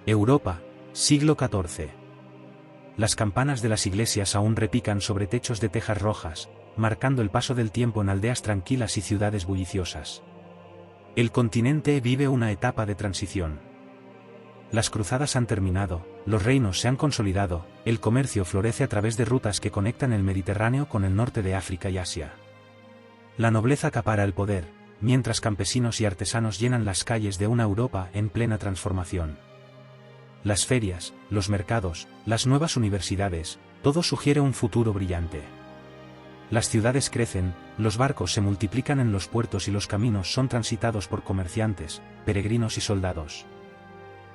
Europa, siglo XIV. Las campanas de las iglesias aún repican sobre techos de tejas rojas, marcando el paso del tiempo en aldeas tranquilas y ciudades bulliciosas. El continente vive una etapa de transición. Las cruzadas han terminado, los reinos se han consolidado, el comercio florece a través de rutas que conectan el Mediterráneo con el norte de África y Asia. La nobleza acapara el poder, mientras campesinos y artesanos llenan las calles de una Europa en plena transformación. Las ferias, los mercados, las nuevas universidades, todo sugiere un futuro brillante. Las ciudades crecen, los barcos se multiplican en los puertos y los caminos son transitados por comerciantes, peregrinos y soldados.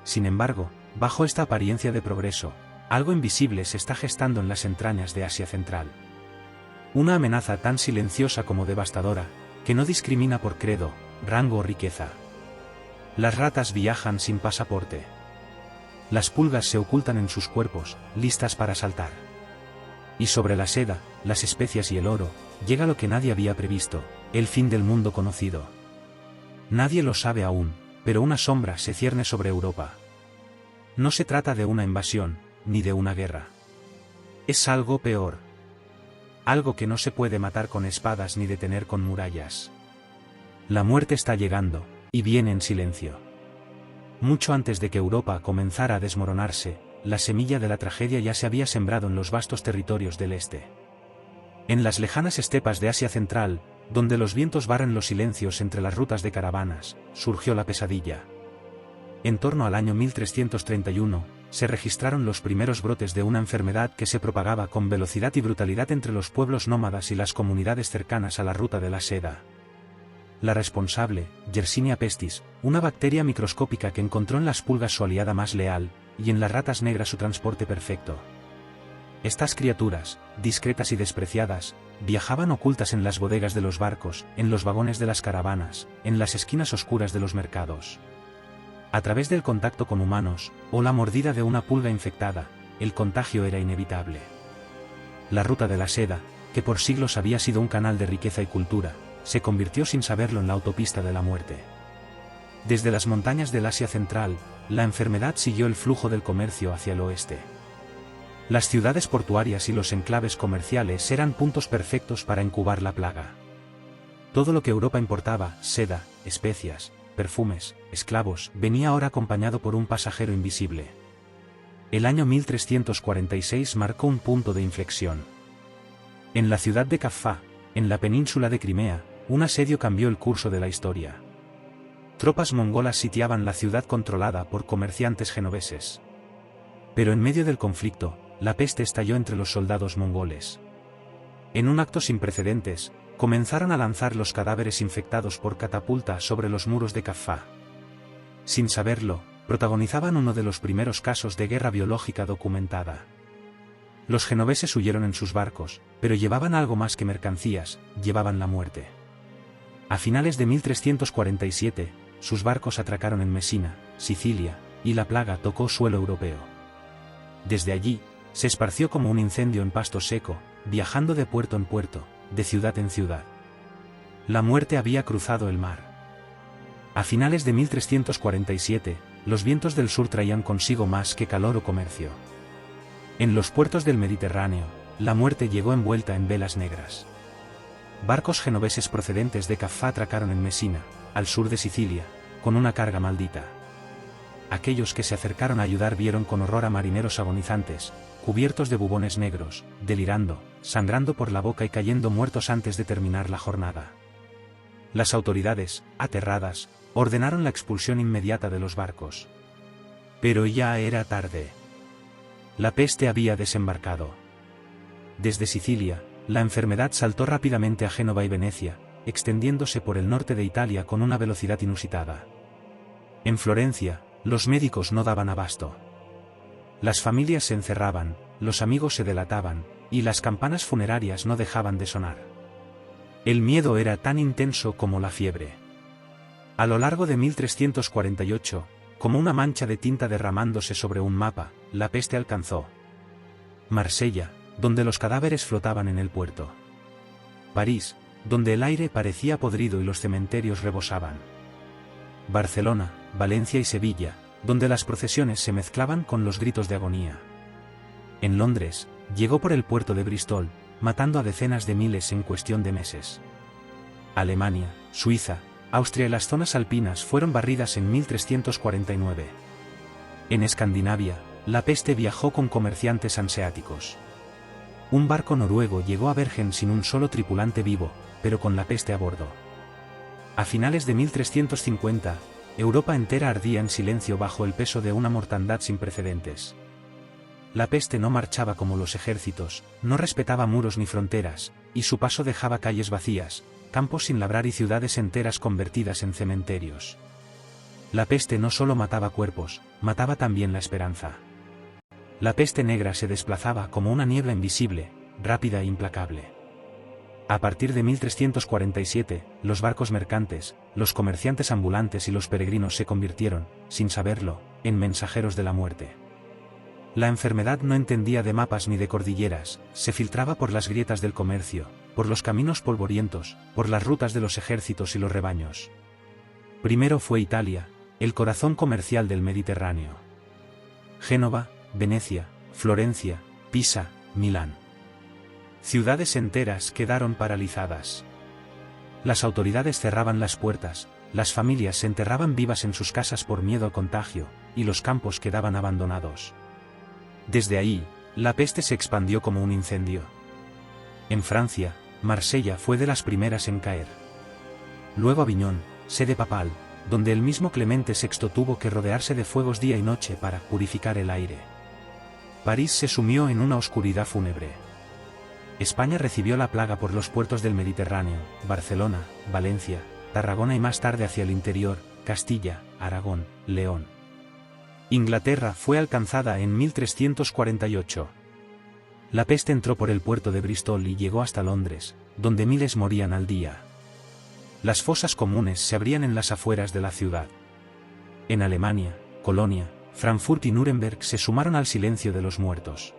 Sin embargo, bajo esta apariencia de progreso, algo invisible se está gestando en las entrañas de Asia Central. Una amenaza tan silenciosa como devastadora, que no discrimina por credo, rango o riqueza. Las ratas viajan sin pasaporte. Las pulgas se ocultan en sus cuerpos, listas para saltar. Y sobre la seda, las especias y el oro, llega lo que nadie había previsto, el fin del mundo conocido. Nadie lo sabe aún, pero una sombra se cierne sobre Europa. No se trata de una invasión, ni de una guerra. Es algo peor. Algo que no se puede matar con espadas ni detener con murallas. La muerte está llegando, y viene en silencio. Mucho antes de que Europa comenzara a desmoronarse, la semilla de la tragedia ya se había sembrado en los vastos territorios del este. En las lejanas estepas de Asia Central, donde los vientos barren los silencios entre las rutas de caravanas, surgió la pesadilla. En torno al año 1331, se registraron los primeros brotes de una enfermedad que se propagaba con velocidad y brutalidad entre los pueblos nómadas y las comunidades cercanas a la ruta de la seda. La responsable, Yersinia pestis, una bacteria microscópica que encontró en las pulgas su aliada más leal, y en las ratas negras su transporte perfecto. Estas criaturas, discretas y despreciadas, viajaban ocultas en las bodegas de los barcos, en los vagones de las caravanas, en las esquinas oscuras de los mercados. A través del contacto con humanos, o la mordida de una pulga infectada, el contagio era inevitable. La ruta de la seda, que por siglos había sido un canal de riqueza y cultura, se convirtió sin saberlo en la autopista de la muerte. Desde las montañas del Asia Central, la enfermedad siguió el flujo del comercio hacia el oeste. Las ciudades portuarias y los enclaves comerciales eran puntos perfectos para incubar la plaga. Todo lo que Europa importaba, seda, especias, perfumes, esclavos, venía ahora acompañado por un pasajero invisible. El año 1346 marcó un punto de inflexión. En la ciudad de Caffa, en la península de Crimea, un asedio cambió el curso de la historia. Tropas mongolas sitiaban la ciudad controlada por comerciantes genoveses. Pero en medio del conflicto, la peste estalló entre los soldados mongoles. En un acto sin precedentes, comenzaron a lanzar los cadáveres infectados por catapulta sobre los muros de Caffa. Sin saberlo, protagonizaban uno de los primeros casos de guerra biológica documentada. Los genoveses huyeron en sus barcos, pero llevaban algo más que mercancías, llevaban la muerte. A finales de 1347, sus barcos atracaron en Mesina, Sicilia, y la plaga tocó suelo europeo. Desde allí, se esparció como un incendio en pasto seco, viajando de puerto en puerto, de ciudad en ciudad. La muerte había cruzado el mar. A finales de 1347, los vientos del sur traían consigo más que calor o comercio. En los puertos del Mediterráneo, la muerte llegó envuelta en velas negras. Barcos genoveses procedentes de Caffa atracaron en Mesina, al sur de Sicilia, con una carga maldita. Aquellos que se acercaron a ayudar vieron con horror a marineros agonizantes, cubiertos de bubones negros, delirando, sangrando por la boca y cayendo muertos antes de terminar la jornada. Las autoridades, aterradas, ordenaron la expulsión inmediata de los barcos. Pero ya era tarde. La peste había desembarcado. Desde Sicilia, la enfermedad saltó rápidamente a Génova y Venecia, extendiéndose por el norte de Italia con una velocidad inusitada. En Florencia, los médicos no daban abasto. Las familias se encerraban, los amigos se delataban, y las campanas funerarias no dejaban de sonar. El miedo era tan intenso como la fiebre. A lo largo de 1348, como una mancha de tinta derramándose sobre un mapa, la peste alcanzó Marsella, donde los cadáveres flotaban en el puerto. París, donde el aire parecía podrido y los cementerios rebosaban. Barcelona, Valencia y Sevilla, donde las procesiones se mezclaban con los gritos de agonía. En Londres, llegó por el puerto de Bristol, matando a decenas de miles en cuestión de meses. Alemania, Suiza, Austria y las zonas alpinas fueron barridas en 1349. En Escandinavia, la peste viajó con comerciantes hanseáticos. Un barco noruego llegó a Bergen sin un solo tripulante vivo, pero con la peste a bordo. A finales de 1350, Europa entera ardía en silencio bajo el peso de una mortandad sin precedentes. La peste no marchaba como los ejércitos, no respetaba muros ni fronteras, y su paso dejaba calles vacías, campos sin labrar y ciudades enteras convertidas en cementerios. La peste no solo mataba cuerpos, mataba también la esperanza. La peste negra se desplazaba como una niebla invisible, rápida e implacable. A partir de 1347, los barcos mercantes, los comerciantes ambulantes y los peregrinos se convirtieron, sin saberlo, en mensajeros de la muerte. La enfermedad no entendía de mapas ni de cordilleras, se filtraba por las grietas del comercio, por los caminos polvorientos, por las rutas de los ejércitos y los rebaños. Primero fue Italia, el corazón comercial del Mediterráneo. Génova, Venecia, Florencia, Pisa, Milán. Ciudades enteras quedaron paralizadas. Las autoridades cerraban las puertas, las familias se enterraban vivas en sus casas por miedo al contagio, y los campos quedaban abandonados. Desde ahí, la peste se expandió como un incendio. En Francia, Marsella fue de las primeras en caer. Luego Aviñón, sede papal, donde el mismo Clemente VI tuvo que rodearse de fuegos día y noche para purificar el aire. París se sumió en una oscuridad fúnebre. España recibió la plaga por los puertos del Mediterráneo, Barcelona, Valencia, Tarragona y más tarde hacia el interior, Castilla, Aragón, León. Inglaterra fue alcanzada en 1348. La peste entró por el puerto de Bristol y llegó hasta Londres, donde miles morían al día. Las fosas comunes se abrían en las afueras de la ciudad. En Alemania, Colonia, Frankfurt y Nuremberg se sumaron al silencio de los muertos.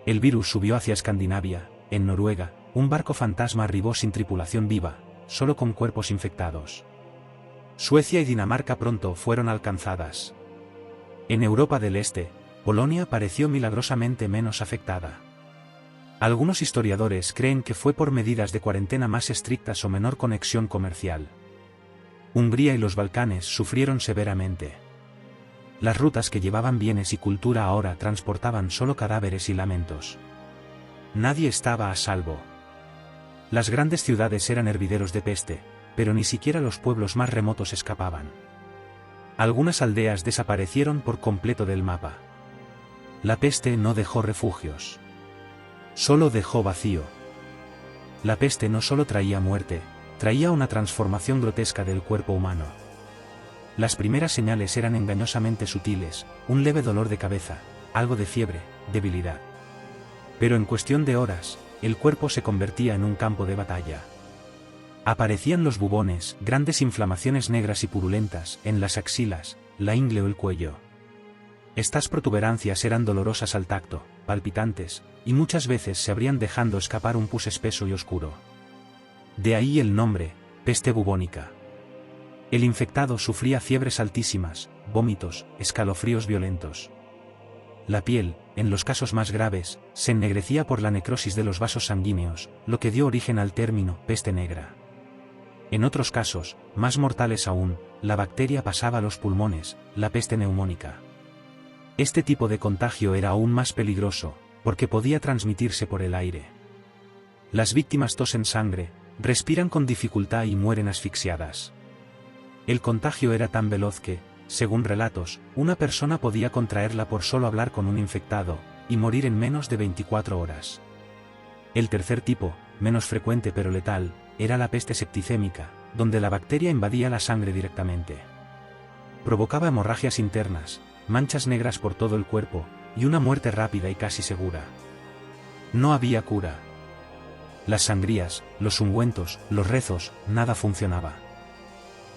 El virus subió hacia Escandinavia. En Noruega, un barco fantasma arribó sin tripulación viva, solo con cuerpos infectados. Suecia y Dinamarca pronto fueron alcanzadas. En Europa del Este, Polonia pareció milagrosamente menos afectada. Algunos historiadores creen que fue por medidas de cuarentena más estrictas o menor conexión comercial. Hungría y los Balcanes sufrieron severamente. Las rutas que llevaban bienes y cultura ahora transportaban solo cadáveres y lamentos. Nadie estaba a salvo. Las grandes ciudades eran hervideros de peste, pero ni siquiera los pueblos más remotos escapaban. Algunas aldeas desaparecieron por completo del mapa. La peste no dejó refugios. Solo dejó vacío. La peste no solo traía muerte, traía una transformación grotesca del cuerpo humano. Las primeras señales eran engañosamente sutiles, un leve dolor de cabeza, algo de fiebre, debilidad. Pero en cuestión de horas, el cuerpo se convertía en un campo de batalla. Aparecían los bubones, grandes inflamaciones negras y purulentas, en las axilas, la ingle o el cuello. Estas protuberancias eran dolorosas al tacto, palpitantes, y muchas veces se abrían dejando escapar un pus espeso y oscuro. De ahí el nombre, peste bubónica. El infectado sufría fiebres altísimas, vómitos, escalofríos violentos. La piel, en los casos más graves, se ennegrecía por la necrosis de los vasos sanguíneos, lo que dio origen al término peste negra. En otros casos, más mortales aún, la bacteria pasaba a los pulmones, la peste neumónica. Este tipo de contagio era aún más peligroso, porque podía transmitirse por el aire. Las víctimas tosen sangre, respiran con dificultad y mueren asfixiadas. El contagio era tan veloz que, según relatos, una persona podía contraerla por solo hablar con un infectado, y morir en menos de 24 horas. El tercer tipo, menos frecuente pero letal, era la peste septicémica, donde la bacteria invadía la sangre directamente. Provocaba hemorragias internas, manchas negras por todo el cuerpo, y una muerte rápida y casi segura. No había cura. Las sangrías, los ungüentos, los rezos, nada funcionaba.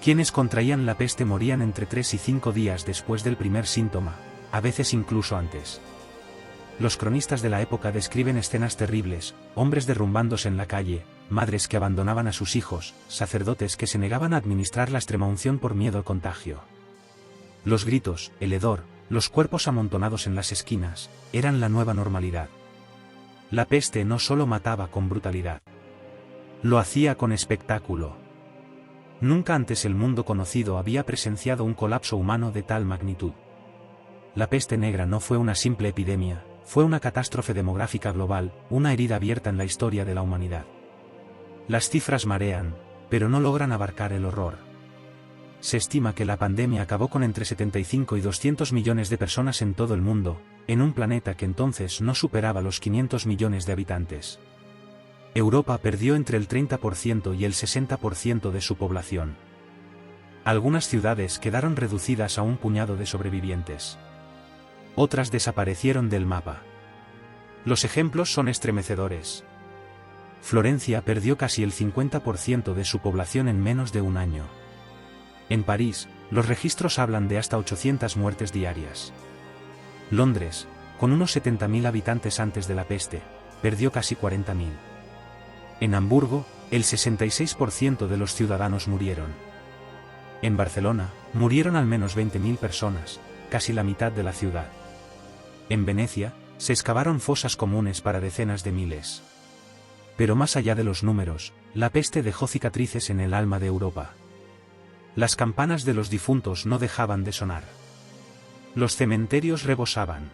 Quienes contraían la peste morían entre 3 y 5 días después del primer síntoma, a veces incluso antes. Los cronistas de la época describen escenas terribles, hombres derrumbándose en la calle, madres que abandonaban a sus hijos, sacerdotes que se negaban a administrar la extremaunción por miedo al contagio. Los gritos, el hedor, los cuerpos amontonados en las esquinas, eran la nueva normalidad. La peste no solo mataba con brutalidad. Lo hacía con espectáculo. Nunca antes el mundo conocido había presenciado un colapso humano de tal magnitud. La peste negra no fue una simple epidemia, fue una catástrofe demográfica global, una herida abierta en la historia de la humanidad. Las cifras marean, pero no logran abarcar el horror. Se estima que la pandemia acabó con entre 75 y 200 millones de personas en todo el mundo, en un planeta que entonces no superaba los 500 millones de habitantes. Europa perdió entre el 30% y el 60% de su población. Algunas ciudades quedaron reducidas a un puñado de sobrevivientes. Otras desaparecieron del mapa. Los ejemplos son estremecedores. Florencia perdió casi el 50% de su población en menos de un año. En París, los registros hablan de hasta 800 muertes diarias. Londres, con unos 70.000 habitantes antes de la peste, perdió casi 40.000. En Hamburgo, el 66% de los ciudadanos murieron. En Barcelona, murieron al menos 20.000 personas, casi la mitad de la ciudad. En Venecia, se excavaron fosas comunes para decenas de miles. Pero más allá de los números, la peste dejó cicatrices en el alma de Europa. Las campanas de los difuntos no dejaban de sonar. Los cementerios rebosaban.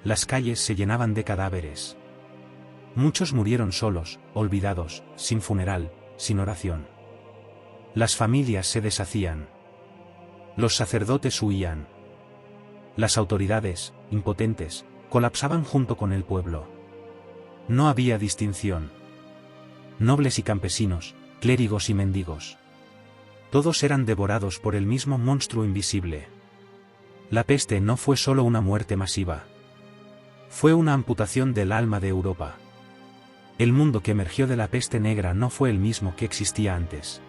Las calles se llenaban de cadáveres. Muchos murieron solos, olvidados, sin funeral, sin oración. Las familias se deshacían. Los sacerdotes huían. Las autoridades, impotentes, colapsaban junto con el pueblo. No había distinción. Nobles y campesinos, clérigos y mendigos. Todos eran devorados por el mismo monstruo invisible. La peste no fue solo una muerte masiva. Fue una amputación del alma de Europa. El mundo que emergió de la peste negra no fue el mismo que existía antes.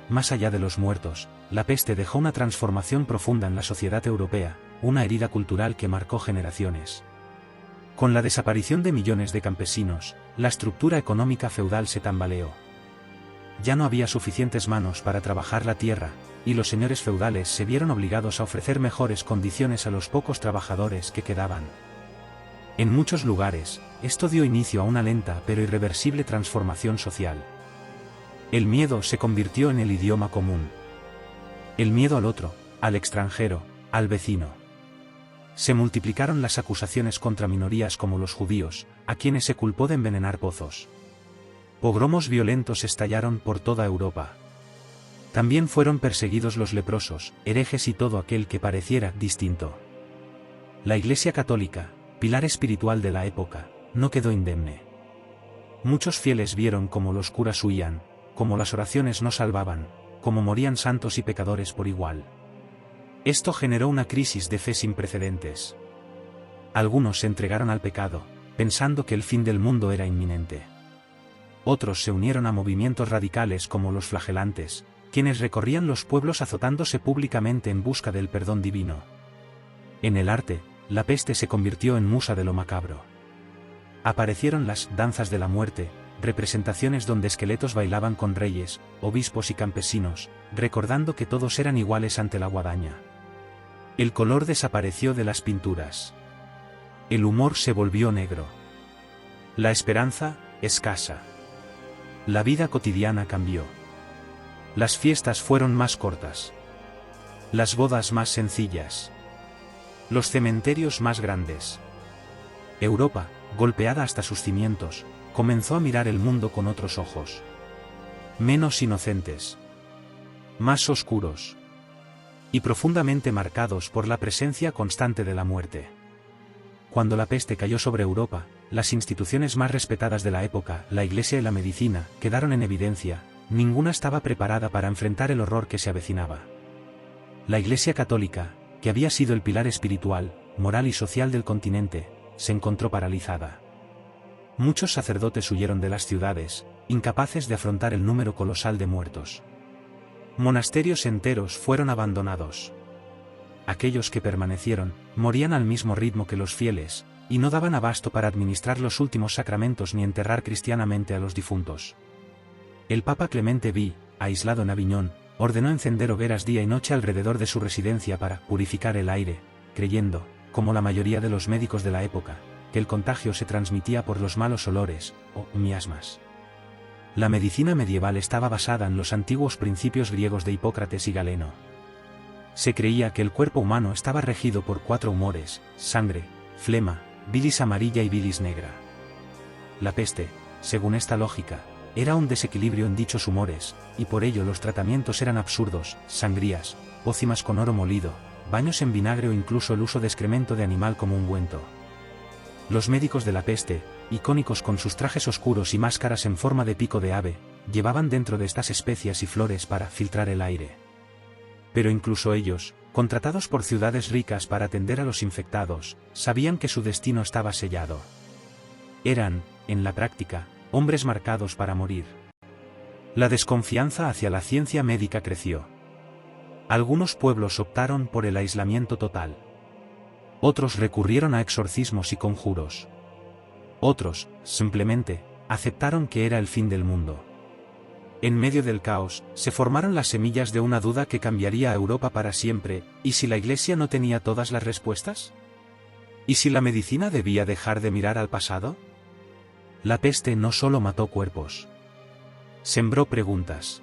Más allá de los muertos, la peste dejó una transformación profunda en la sociedad europea, una herida cultural que marcó generaciones. Con la desaparición de millones de campesinos, la estructura económica feudal se tambaleó. Ya no había suficientes manos para trabajar la tierra, y los señores feudales se vieron obligados a ofrecer mejores condiciones a los pocos trabajadores que quedaban. En muchos lugares, esto dio inicio a una lenta pero irreversible transformación social. El miedo se convirtió en el idioma común. El miedo al otro, al extranjero, al vecino. Se multiplicaron las acusaciones contra minorías como los judíos, a quienes se culpó de envenenar pozos. Pogromos violentos estallaron por toda Europa. También fueron perseguidos los leprosos, herejes y todo aquel que pareciera distinto. La Iglesia católica, pilar espiritual de la época, no quedó indemne. Muchos fieles vieron cómo los curas huían, cómo las oraciones no salvaban, cómo morían santos y pecadores por igual. Esto generó una crisis de fe sin precedentes. Algunos se entregaron al pecado, pensando que el fin del mundo era inminente. Otros se unieron a movimientos radicales como los flagelantes, quienes recorrían los pueblos azotándose públicamente en busca del perdón divino. En el arte, la peste se convirtió en musa de lo macabro. Aparecieron las danzas de la muerte, representaciones donde esqueletos bailaban con reyes, obispos y campesinos, recordando que todos eran iguales ante la guadaña. El color desapareció de las pinturas. El humor se volvió negro. La esperanza, escasa. La vida cotidiana cambió. Las fiestas fueron más cortas. Las bodas más sencillas. Los cementerios más grandes. Europa, golpeada hasta sus cimientos, comenzó a mirar el mundo con otros ojos. Menos inocentes. Más oscuros. Y profundamente marcados por la presencia constante de la muerte. Cuando la peste cayó sobre Europa, las instituciones más respetadas de la época, la Iglesia y la medicina, quedaron en evidencia. Ninguna estaba preparada para enfrentar el horror que se avecinaba. La Iglesia católica, que había sido el pilar espiritual, moral y social del continente, se encontró paralizada. Muchos sacerdotes huyeron de las ciudades, incapaces de afrontar el número colosal de muertos. Monasterios enteros fueron abandonados. Aquellos que permanecieron, morían al mismo ritmo que los fieles, y no daban abasto para administrar los últimos sacramentos ni enterrar cristianamente a los difuntos. El Papa Clemente V, aislado en Aviñón, ordenó encender hogueras día y noche alrededor de su residencia para purificar el aire, creyendo, como la mayoría de los médicos de la época, que el contagio se transmitía por los malos olores, o miasmas. La medicina medieval estaba basada en los antiguos principios griegos de Hipócrates y Galeno. Se creía que el cuerpo humano estaba regido por 4 humores: sangre, flema, bilis amarilla y bilis negra. La peste, según esta lógica, era un desequilibrio en dichos humores, y por ello los tratamientos eran absurdos: sangrías, pócimas con oro molido, baños en vinagre o incluso el uso de excremento de animal como ungüento. Los médicos de la peste, icónicos con sus trajes oscuros y máscaras en forma de pico de ave, llevaban dentro de estas especias y flores para filtrar el aire. Pero incluso ellos, contratados por ciudades ricas para atender a los infectados, sabían que su destino estaba sellado. Eran, en la práctica, hombres marcados para morir. La desconfianza hacia la ciencia médica creció. Algunos pueblos optaron por el aislamiento total. Otros recurrieron a exorcismos y conjuros. Otros, simplemente, aceptaron que era el fin del mundo. En medio del caos, se formaron las semillas de una duda que cambiaría a Europa para siempre: ¿y si la Iglesia no tenía todas las respuestas? ¿Y si la medicina debía dejar de mirar al pasado? La peste no solo mató cuerpos. Sembró preguntas.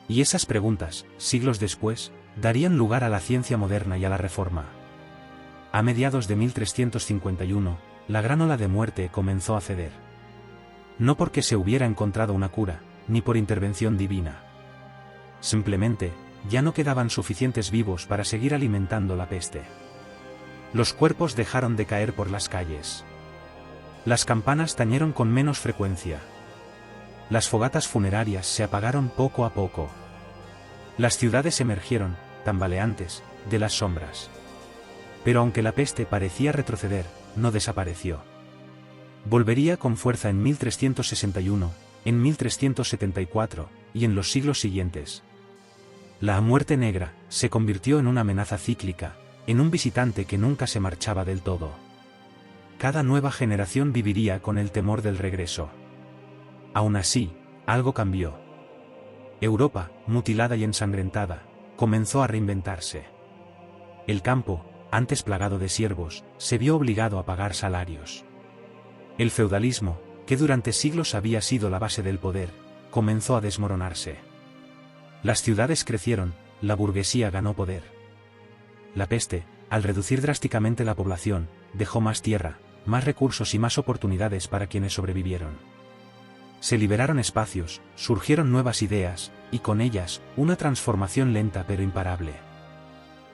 Y esas preguntas, siglos después, darían lugar a la ciencia moderna y a la Reforma. A mediados de 1351, la gran ola de muerte comenzó a ceder. No porque se hubiera encontrado una cura, ni por intervención divina. Simplemente, ya no quedaban suficientes vivos para seguir alimentando la peste. Los cuerpos dejaron de caer por las calles. Las campanas tañeron con menos frecuencia. Las fogatas funerarias se apagaron poco a poco. Las ciudades emergieron, tambaleantes, de las sombras. Pero aunque la peste parecía retroceder, no desapareció. Volvería con fuerza en 1361, en 1374, y en los siglos siguientes. La muerte negra se convirtió en una amenaza cíclica, en un visitante que nunca se marchaba del todo. Cada nueva generación viviría con el temor del regreso. Aún así, algo cambió. Europa, mutilada y ensangrentada, comenzó a reinventarse. El campo, antes plagado de siervos, se vio obligado a pagar salarios. El feudalismo, que durante siglos había sido la base del poder, comenzó a desmoronarse. Las ciudades crecieron, la burguesía ganó poder. La peste, al reducir drásticamente la población, dejó más tierra, más recursos y más oportunidades para quienes sobrevivieron. Se liberaron espacios, surgieron nuevas ideas, y con ellas, una transformación lenta pero imparable.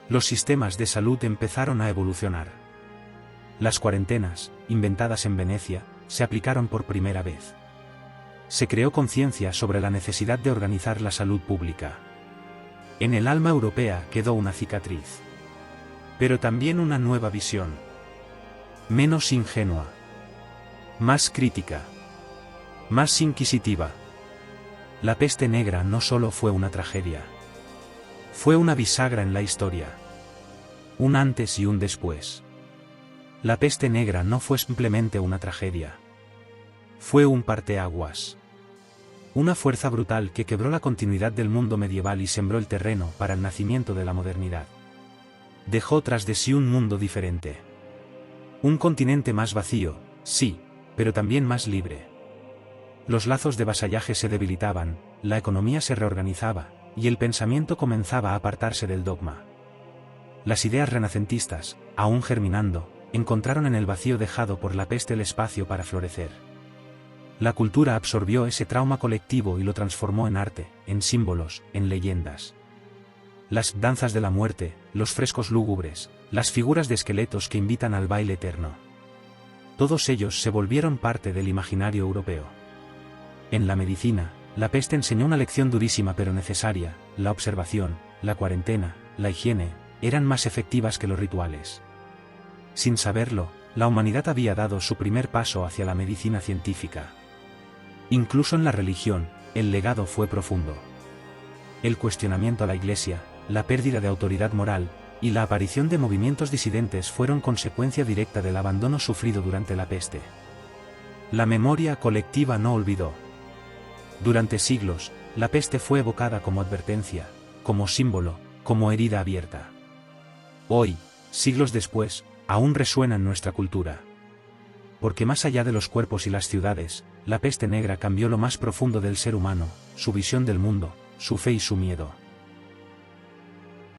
Los sistemas de salud empezaron a evolucionar. Las cuarentenas, inventadas en Venecia, se aplicaron por primera vez. Se creó conciencia sobre la necesidad de organizar la salud pública. En el alma europea quedó una cicatriz. Pero también una nueva visión. Menos ingenua. Más crítica. Más inquisitiva. La peste negra no solo fue una tragedia. Fue una bisagra en la historia. Un antes y un después. La peste negra no fue simplemente una tragedia. Fue un parteaguas. Una fuerza brutal que quebró la continuidad del mundo medieval y sembró el terreno para el nacimiento de la modernidad. Dejó tras de sí un mundo diferente. Un continente más vacío, sí, pero también más libre. Los lazos de vasallaje se debilitaban, la economía se reorganizaba, y el pensamiento comenzaba a apartarse del dogma. Las ideas renacentistas, aún germinando, encontraron en el vacío dejado por la peste el espacio para florecer. La cultura absorbió ese trauma colectivo y lo transformó en arte, en símbolos, en leyendas. Las danzas de la muerte, los frescos lúgubres, las figuras de esqueletos que invitan al baile eterno. Todos ellos se volvieron parte del imaginario europeo. En la medicina, la peste enseñó una lección durísima pero necesaria: la observación, la cuarentena, la higiene, eran más efectivas que los rituales. Sin saberlo, la humanidad había dado su primer paso hacia la medicina científica. Incluso en la religión, el legado fue profundo. El cuestionamiento a la Iglesia, la pérdida de autoridad moral, y la aparición de movimientos disidentes fueron consecuencia directa del abandono sufrido durante la peste. La memoria colectiva no olvidó. Durante siglos, La peste fue evocada como advertencia, como símbolo, como herida abierta. Hoy, siglos después, aún resuena en nuestra cultura. Porque más allá de los cuerpos y las ciudades, la peste negra cambió lo más profundo del ser humano, su visión del mundo, su fe y su miedo.